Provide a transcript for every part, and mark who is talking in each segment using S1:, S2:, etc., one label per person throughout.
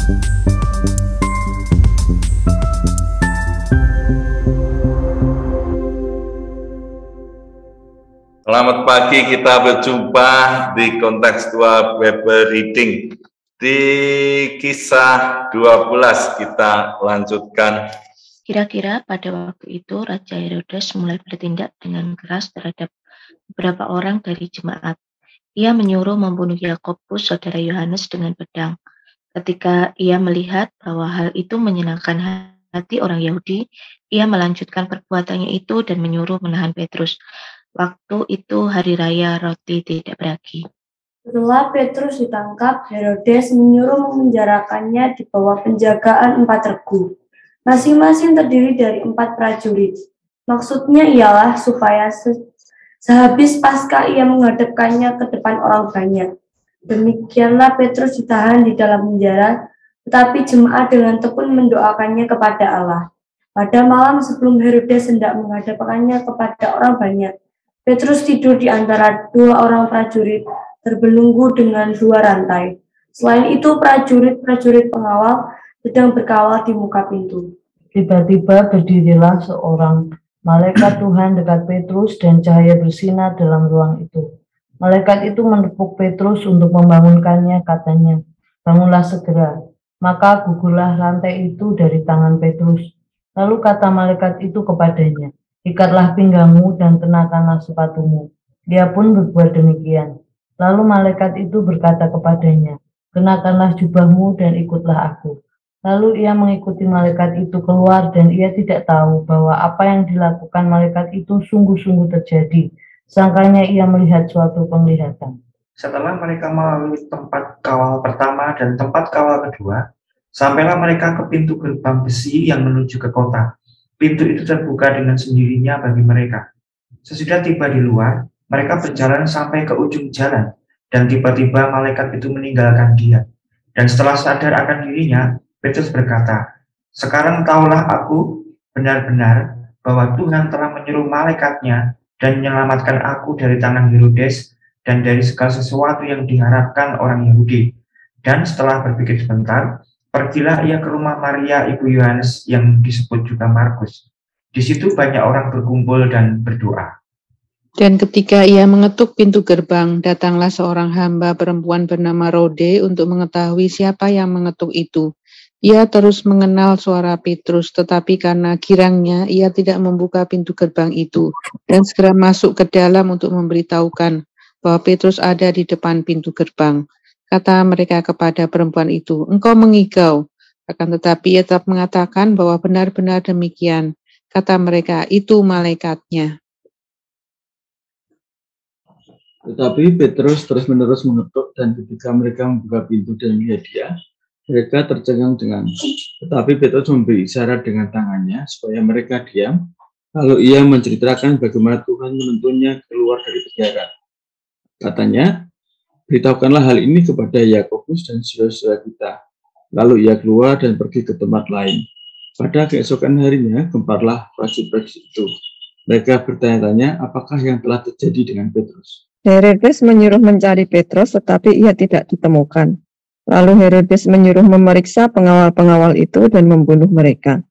S1: Selamat pagi, kita berjumpa di kontekstual Bible Reading. Di kisah 12 kita lanjutkan.
S2: Kira-kira pada waktu itu Raja Herodes mulai bertindak dengan keras terhadap beberapa orang dari jemaat. Ia menyuruh membunuh Yakobus, saudara Yohanes, dengan pedang. Ketika ia melihat bahwa hal itu menyenangkan hati orang Yahudi, ia melanjutkan perbuatannya itu dan menyuruh menahan Petrus. Waktu itu hari raya roti tidak beragi.
S3: Setelah Petrus ditangkap, Herodes menyuruh memenjarakannya di bawah penjagaan 4 regu. Masing-masing terdiri dari 4 prajurit. Maksudnya ialah supaya sehabis Paskah ia menghadapkannya ke depan orang banyak. Demikianlah Petrus ditahan di dalam penjara, tetapi jemaat dengan tekun mendoakannya kepada Allah. Pada malam sebelum Herodes hendak menghadapkannya kepada orang banyak, Petrus tidur di antara 2 orang prajurit, terbelenggu dengan 2 rantai. Selain itu, prajurit-prajurit pengawal sedang berkawal di muka pintu.
S4: Tiba-tiba berdirilah seorang malaikat Tuhan dekat Petrus dan cahaya bersinar dalam ruang itu. Malaikat itu menepuk Petrus untuk membangunkannya, katanya, "Bangunlah segera." Maka gugurlah rantai itu dari tangan Petrus. Lalu kata malaikat itu kepadanya, "Ikatlah pinggangmu dan kenakanlah sepatumu." Dia pun berbuat demikian. Lalu malaikat itu berkata kepadanya, "Kenakanlah jubahmu dan ikutlah aku." Lalu ia mengikuti malaikat itu keluar dan ia tidak tahu bahwa apa yang dilakukan malaikat itu sungguh-sungguh terjadi. Sangkanya ia melihat suatu penglihatan.
S5: Setelah mereka melalui tempat kawal pertama dan tempat kawal kedua, sampailah mereka ke pintu gerbang besi yang menuju ke kota. Pintu itu terbuka dengan sendirinya bagi mereka. Sesudah tiba di luar, mereka berjalan sampai ke ujung jalan, dan tiba-tiba malaikat itu meninggalkan dia. Dan setelah sadar akan dirinya, Petrus berkata, "Sekarang tahulah aku benar-benar bahwa Tuhan telah menyuruh malaikatnya dan menyelamatkan aku dari tangan Herodes dan dari segala sesuatu yang diharapkan orang Yahudi." Dan setelah berpikir sebentar, pergilah ia ke rumah Maria, ibu Yohanes, yang disebut juga Markus. Di situ banyak orang berkumpul dan berdoa.
S6: Dan ketika ia mengetuk pintu gerbang, datanglah seorang hamba perempuan bernama Rode untuk mengetahui siapa yang mengetuk itu. Ia terus mengenal suara Petrus, tetapi karena girangnya ia tidak membuka pintu gerbang itu, dan segera masuk ke dalam untuk memberitahukan bahwa Petrus ada di depan pintu gerbang. Kata mereka kepada perempuan itu, "Engkau mengigau." Akan tetapi ia tetap mengatakan bahwa benar-benar demikian. Kata mereka, "Itu malaikatnya."
S7: Tetapi Petrus terus-menerus mengetuk, dan ketika mereka membuka pintu dan melihat dia, mereka tercengang dengannya. Tetapi Petrus memberi isyarat dengan tangannya supaya mereka diam. Lalu ia menceritakan bagaimana Tuhan menuntunnya keluar dari penjara. Katanya, "Beritahukanlah hal ini kepada Yakobus dan saudara-saudara kita." Lalu ia keluar dan pergi ke tempat lain. Pada keesokan harinya, gemparlah prajurit-prajurit itu. Mereka bertanya-tanya apakah yang telah terjadi dengan Petrus.
S8: Herodes menyuruh mencari Petrus, tetapi ia tidak ditemukan. Lalu Herodes menyuruh memeriksa pengawal-pengawal itu dan membunuh mereka.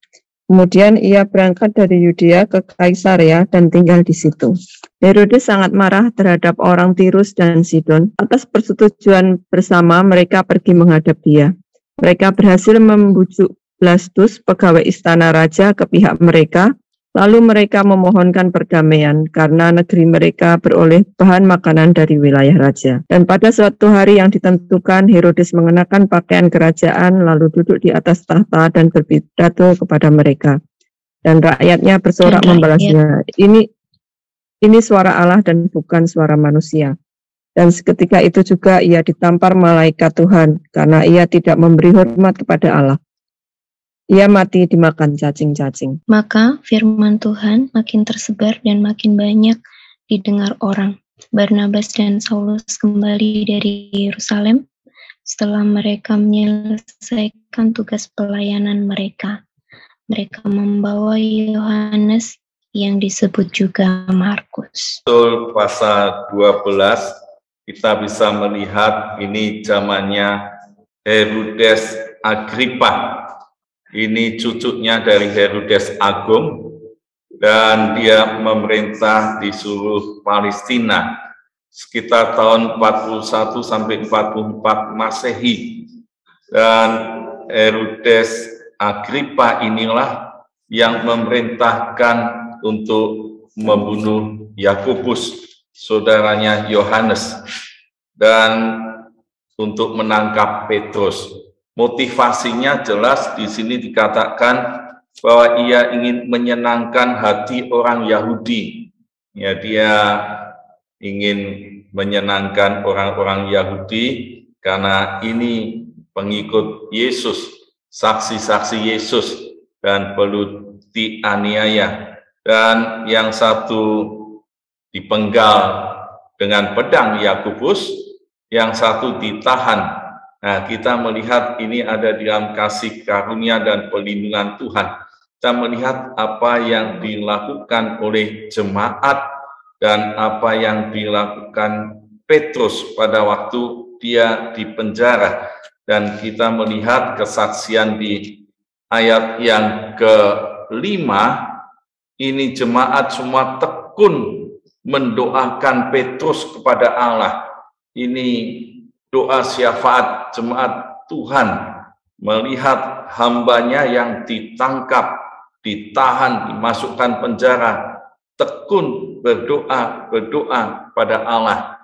S8: Kemudian ia berangkat dari Yudea ke Kaisarea dan tinggal di situ. Herodes sangat marah terhadap orang Tirus dan Sidon. Atas persetujuan bersama mereka pergi menghadap dia. Mereka berhasil membujuk Blastus, pegawai istana raja, ke pihak mereka. Lalu mereka memohonkan perdamaian karena negeri mereka beroleh bahan makanan dari wilayah raja. Dan pada suatu hari yang ditentukan, Herodes mengenakan pakaian kerajaan, lalu duduk di atas tahta dan berpidato kepada mereka. Dan rakyatnya bersorak membalasnya, ini suara Allah dan bukan suara manusia. Dan seketika itu juga ia ditampar malaikat Tuhan, karena ia tidak memberi hormat kepada Allah. Ia mati dimakan cacing-cacing.
S2: Maka firman Tuhan makin tersebar dan makin banyak didengar orang. Barnabas dan Saulus kembali dari Yerusalem setelah mereka menyelesaikan tugas pelayanan mereka. Mereka membawa Yohanes yang disebut juga Markus.
S1: Pasal 12 kita bisa melihat ini zamannya Herodes Agripa. Ini cucunya dari Herodes Agung, dan dia memerintah di seluruh Palestina sekitar tahun 41 sampai 44 Masehi. Dan Herodes Agripa inilah yang memerintahkan untuk membunuh Yakobus, saudaranya Yohanes, dan untuk menangkap Petrus. Motivasinya jelas di sini dikatakan bahwa ia ingin menyenangkan hati orang Yahudi. Ya, dia ingin menyenangkan orang-orang Yahudi karena ini pengikut Yesus, saksi-saksi Yesus, dan perlu dianiaya. Dan yang satu dipenggal dengan pedang Yakobus, yang satu ditahan. Nah, kita melihat ini ada di dalam kasih karunia dan perlindungan Tuhan. Kita melihat apa yang dilakukan oleh jemaat dan apa yang dilakukan Petrus pada waktu dia di penjara. Dan kita melihat kesaksian di ayat yang ke-5, ini jemaat semua tekun mendoakan Petrus kepada Allah. Ini doa syafaat jemaat Tuhan melihat hambanya yang ditangkap, ditahan, dimasukkan penjara, tekun berdoa pada Allah.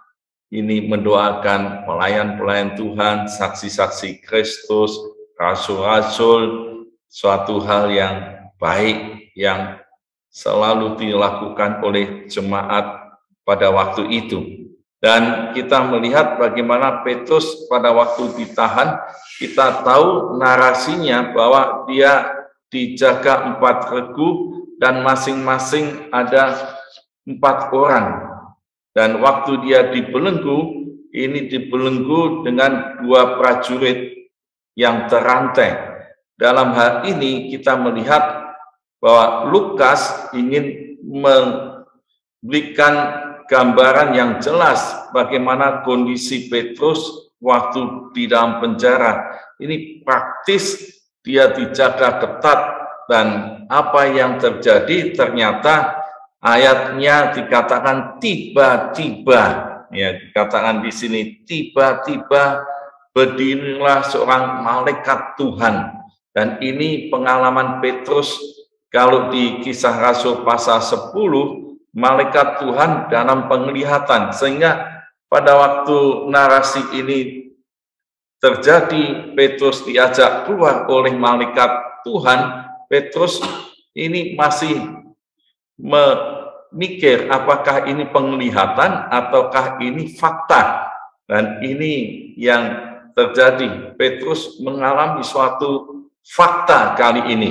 S1: Ini mendoakan pelayan-pelayan Tuhan, saksi-saksi Kristus, rasul-rasul, suatu hal yang baik yang selalu dilakukan oleh jemaat pada waktu itu. Dan kita melihat bagaimana Petrus pada waktu ditahan, kita tahu narasinya bahwa dia dijaga 4 regu dan masing-masing ada 4 orang. Dan waktu dia dibelenggu, ini dibelenggu dengan 2 prajurit yang terantai. Dalam hal ini kita melihat bahwa Lukas ingin memberikan gambaran yang jelas bagaimana kondisi Petrus waktu di dalam penjara. Ini praktis dia dijaga ketat, dan apa yang terjadi ternyata ayatnya dikatakan tiba-tiba, ya, dikatakan di sini tiba-tiba berdirilah seorang malaikat Tuhan. Dan ini pengalaman Petrus kalau di Kisah Rasul pasal 10, malaikat Tuhan dalam penglihatan, sehingga pada waktu narasi ini terjadi, Petrus diajak keluar oleh malaikat Tuhan. Petrus ini masih memikir apakah ini penglihatan ataukah ini fakta. Dan ini yang terjadi, Petrus mengalami suatu fakta kali ini.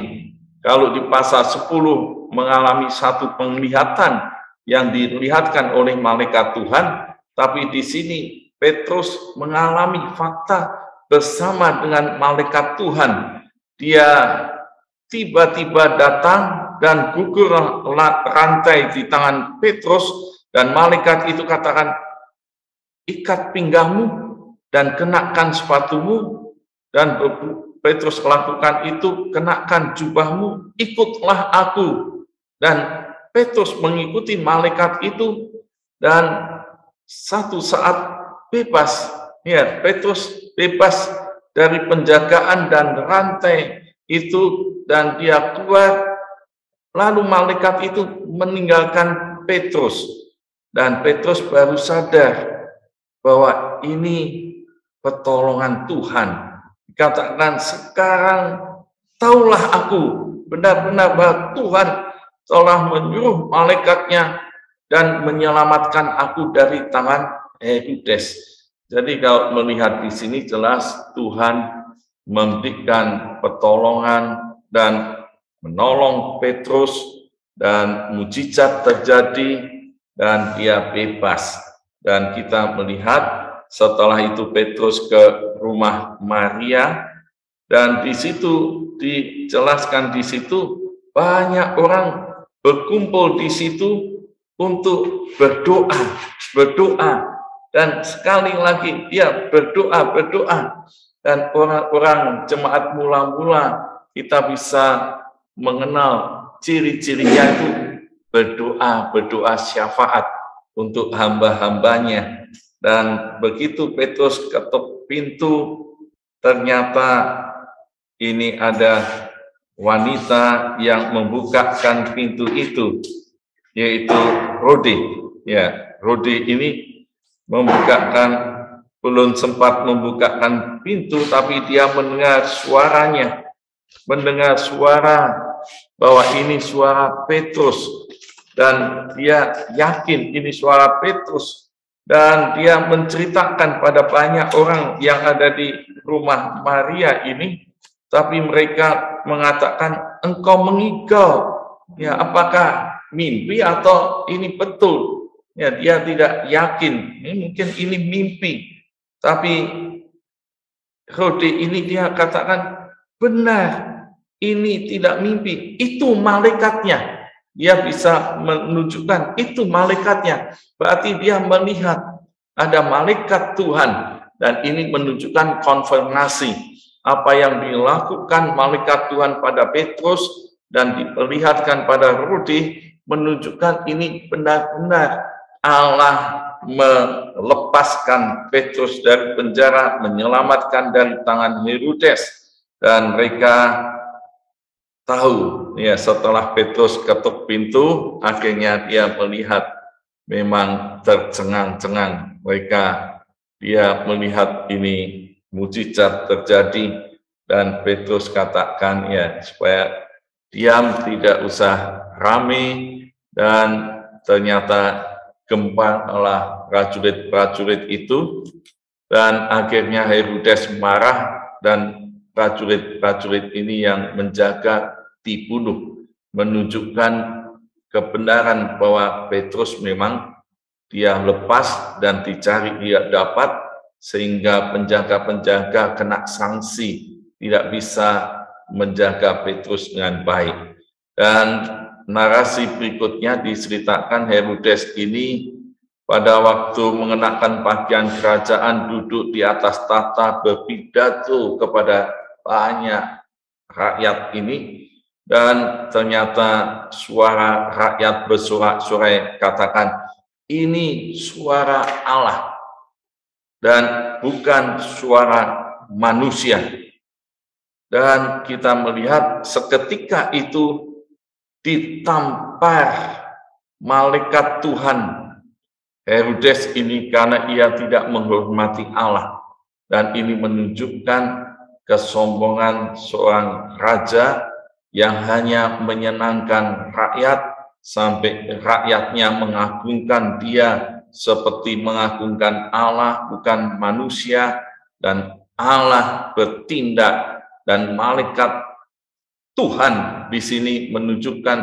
S1: Kalau di pasal 10 mengalami satu penglihatan yang dilihatkan oleh malaikat Tuhan, tapi di sini Petrus mengalami fakta bersama dengan malaikat Tuhan. Dia tiba-tiba datang dan gugur rantai di tangan Petrus, dan malaikat itu katakan, ikat pinggangmu dan kenakan sepatumu. Dan Petrus melakukan itu, kenakan jubahmu, ikutlah aku. Dan Petrus mengikuti malaikat itu, dan satu saat bebas. Ya, Petrus bebas dari penjagaan dan rantai itu, dan dia keluar. Lalu malaikat itu meninggalkan Petrus, dan Petrus baru sadar bahwa ini pertolongan Tuhan. Dikatakan, sekarang taulah aku benar-benar bahwa Tuhan telah menyuruh malaikatnya dan menyelamatkan aku dari tangan Herodes. Jadi kalau melihat di sini jelas Tuhan memberikan pertolongan dan menolong Petrus, dan mujizat terjadi dan dia bebas. Dan kita melihat setelah itu Petrus ke rumah Maria, dan di situ dijelaskan, di situ banyak orang berkumpul di situ untuk berdoa, dan sekali lagi dia berdoa. Dan orang-orang jemaat mula-mula kita bisa mengenal ciri-cirinya itu berdoa syafaat untuk hamba-hambanya. Dan begitu Petrus ketuk pintu, ternyata ini ada wanita yang membukakan pintu itu, yaitu Rode. Ya, Rode ini membukakan, belum sempat membukakan pintu, tapi dia mendengar suaranya, mendengar suara bahwa ini suara Petrus, dan dia yakin ini suara Petrus, dan dia menceritakan pada banyak orang yang ada di rumah Maria ini, tapi mereka mengatakan, engkau mengigau, ya apakah mimpi atau ini betul? Ya, dia tidak yakin, mungkin ini mimpi. Tapi Rode ini dia katakan, benar, ini tidak mimpi, itu malaikatnya. Dia bisa menunjukkan itu malaikatnya. Berarti dia melihat ada malaikat Tuhan, dan ini menunjukkan konfirmasi apa yang dilakukan malaikat Tuhan pada Petrus dan diperlihatkan pada Rode, menunjukkan ini benar-benar Allah melepaskan Petrus dari penjara, menyelamatkan dari tangan Herodes. Dan mereka tahu, ya, setelah Petrus ketuk pintu, akhirnya dia melihat memang tercengang-cengang. Dia melihat ini mujizat terjadi, dan Petrus katakan, ya, supaya diam, tidak usah rame. Dan ternyata gempalah prajurit-prajurit itu, dan akhirnya Herodes marah, dan prajurit-prajurit ini yang menjaga dibunuh, menunjukkan kebenaran bahwa Petrus memang dia lepas dan dicari dia dapat, sehingga penjaga-penjaga kena sanksi, tidak bisa menjaga Petrus dengan baik. Dan narasi berikutnya diceritakan Herodes ini pada waktu mengenakan pakaian kerajaan duduk di atas tahta berpidato kepada banyak rakyat ini, dan ternyata suara rakyat bersorak-sorai katakan, ini suara Allah dan bukan suara manusia. Dan kita melihat seketika itu ditampar malaikat Tuhan Herodes ini karena ia tidak menghormati Allah. Dan ini menunjukkan kesombongan seorang raja yang hanya menyenangkan rakyat, sampai rakyatnya mengagungkan dia seperti mengagungkan Allah, bukan manusia. Dan Allah bertindak, dan malaikat Tuhan di sini menunjukkan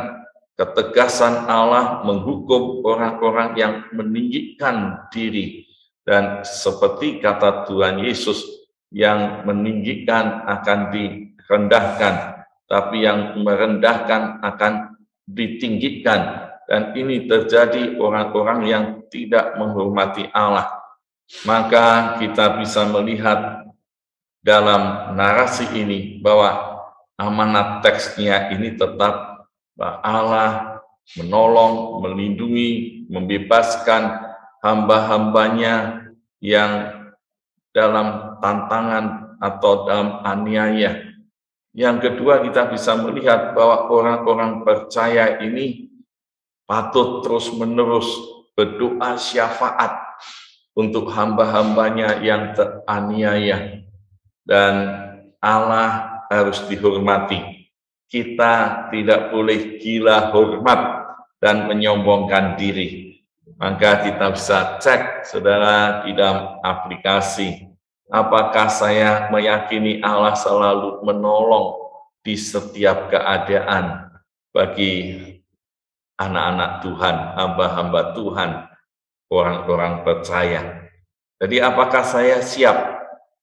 S1: ketegasan Allah menghukum orang-orang yang meninggikan diri. Dan seperti kata Tuhan Yesus, yang meninggikan akan direndahkan, tapi yang merendahkan akan ditinggikan. Dan ini terjadi orang-orang yang tidak menghormati Allah. Maka kita bisa melihat dalam narasi ini bahwa amanat teksnya ini tetap bahwa Allah menolong, melindungi, membebaskan hamba-hambanya yang dalam tantangan atau dalam aniaya. Yang kedua, kita bisa melihat bahwa orang-orang percaya ini patut terus-menerus berdoa syafaat untuk hamba-hambanya yang teraniaya. Dan Allah harus dihormati. Kita tidak boleh gila hormat dan menyombongkan diri. Maka kita bisa cek, saudara, di dalam aplikasi, apakah saya meyakini Allah selalu menolong di setiap keadaan bagi anak-anak Tuhan, hamba-hamba Tuhan, orang-orang percaya. Jadi apakah saya siap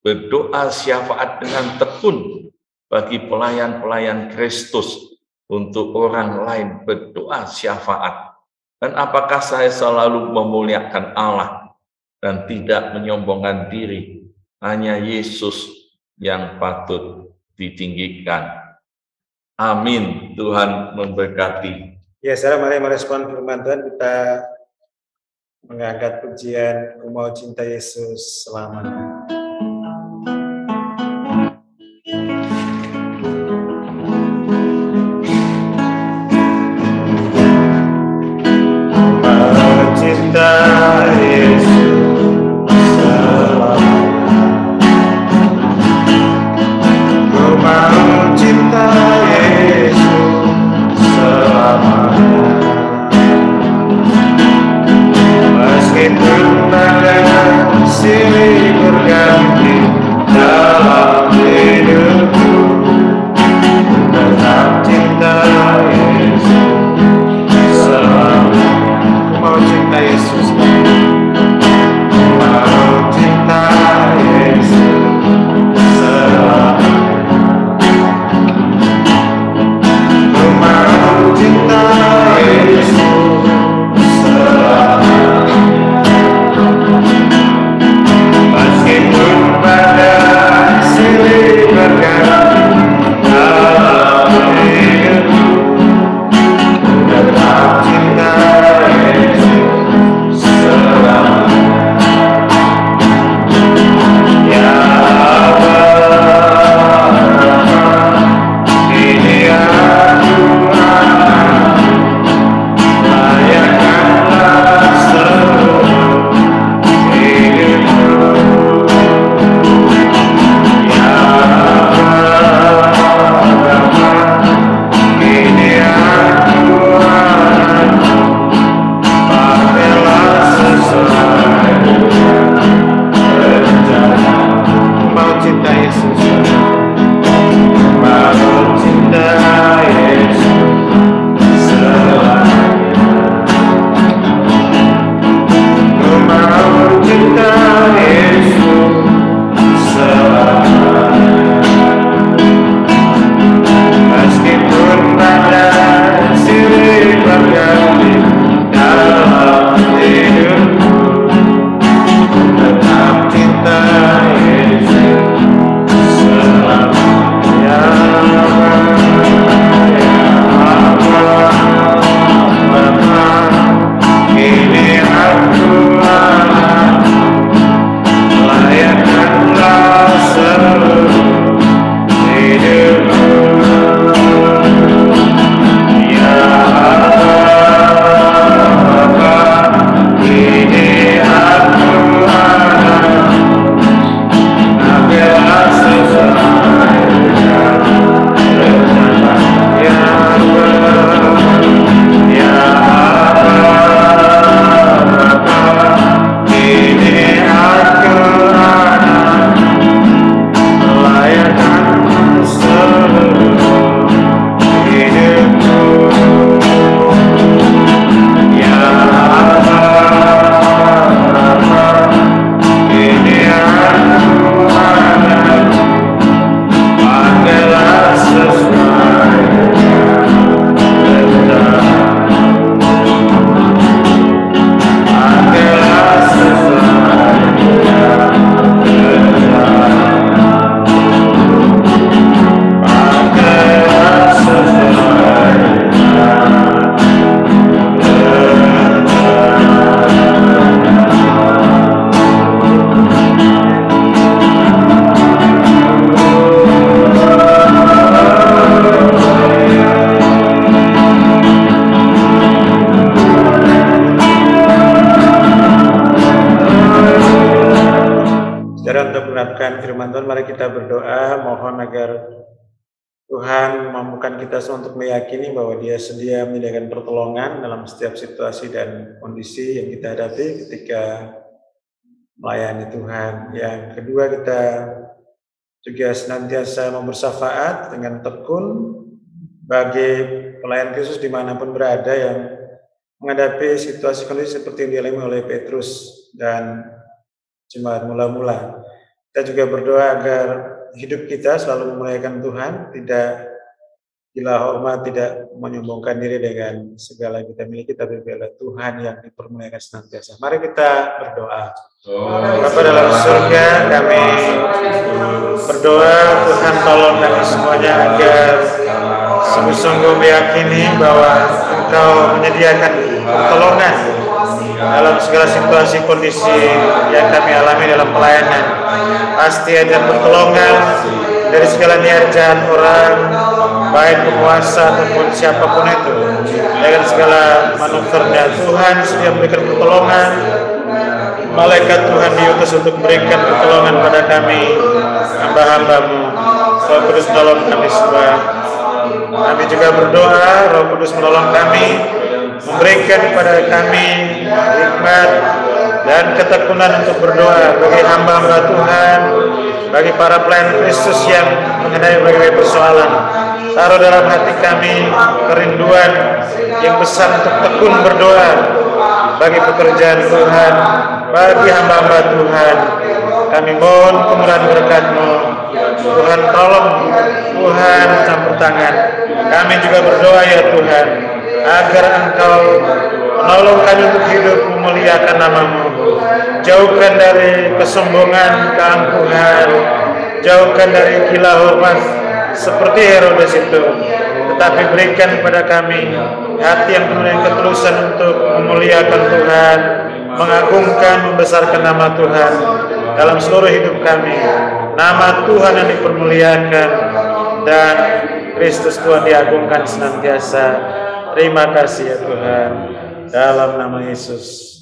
S1: berdoa syafaat dengan tekun bagi pelayan-pelayan Kristus untuk orang lain, berdoa syafaat? Dan apakah saya selalu memuliakan Allah dan tidak menyombongkan diri? Hanya Yesus yang patut ditinggikan. Amin. Tuhan memberkati.
S9: Ya, saya mari merespon firman Tuhan, kita mengangkat pujian Ku Mau Cinta Yesus selamanya. Cinta Yesus selamanya. Ku mau cinta Yesus selamanya. Meskipun badai silih berganti dalam hidupku, tetap cinta Yesus selamanya. Mau cinta Yesus, mau cinta Yesus selamanya. Mau cinta Yesus selamanya. Meskipun badai silih berganti dalam hidupku, tetap cinta Yesus selamanya. Ya Allah, ini aku layakkanlah seluruh hidupku. Ya Allah, ini aku pakailah sesuai rencana. Mau cinta Yesus, mau cinta Yesus selamanya. Ku mau cinta Yesus selamanya. Meskipun badai silih berganti dalam hidupku, tetap cinta Yesus selamanya. Ya Allah, ini aku layakkanlah seluruh hidupku. Ya Allah, ini aku ambillah sesuai rencana. Ya Allah, ya Allah, ini aku layakkan seluruh hidupku. Ya Allah, ini aku pakailah sesuai rencana. Pakailah sesuai rencana. Pakailah sesuai Saudara, untuk menerapkan firman Tuhan, mari kita berdoa, mohon agar Tuhan memampukan kita semua untuk meyakini bahwa Dia sedia menyediakan pertolongan dalam setiap situasi dan kondisi yang kita hadapi ketika melayani Tuhan. Yang kedua, kita juga senantiasa membersyafaat dengan tekun bagi pelayan Kristus dimanapun berada yang menghadapi situasi kondisi seperti yang dialami oleh Petrus dan jemaat mula-mula. Kita juga berdoa agar hidup kita selalu memuliakan Tuhan, tidak gila hormat, tidak menyombongkan diri dengan segala yang kita miliki, tapi biarlah Tuhan yang dipermuliakan senantiasa. Mari kita berdoa. Bapa dalam surga, kami berdoa Tuhan tolong kami semuanya agar sungguh-sungguh meyakini bahwa Engkau menyediakan pertolongan dalam segala situasi kondisi yang kami alami dalam pelayanan. Pasti ada pertolongan dari segala niat jahat orang, baik penguasa ataupun siapapun itu, dengan segala manuvernya. Tuhan sedia memberikan pertolongan. Malaikat Tuhan diutus untuk memberikan pertolongan pada kami, hamba-hamba-Mu. Roh Kudus menolong kami semua. Kami juga berdoa, Roh Kudus menolong kami, memberikan kepada kami hikmat dan ketekunan untuk berdoa bagi hamba-hamba Tuhan, bagi para pelayan Kristus yang mengenai berbagai persoalan. Taruh dalam hati kami kerinduan yang besar untuk tekun berdoa bagi pekerjaan Tuhan, bagi hamba-hamba Tuhan. Kami mohon kemurahan berkat-Mu. Tuhan tolong, Tuhan campur tangan. Kami juga berdoa ya Tuhan, agar Engkau menolong kami untuk hidup memuliakan nama-Mu. Jauhkan dari kesombongan, keangkuhan, jauhkan dari gila hormat seperti Herodes itu, tetapi berikan kepada kami hati yang penuh dengan ketulusan untuk memuliakan Tuhan, mengagungkan, membesarkan nama Tuhan dalam seluruh hidup kami. Nama Tuhan yang dipermuliakan dan Kristus Tuhan diagungkan senantiasa. Terima kasih ya Tuhan, dalam nama Yesus.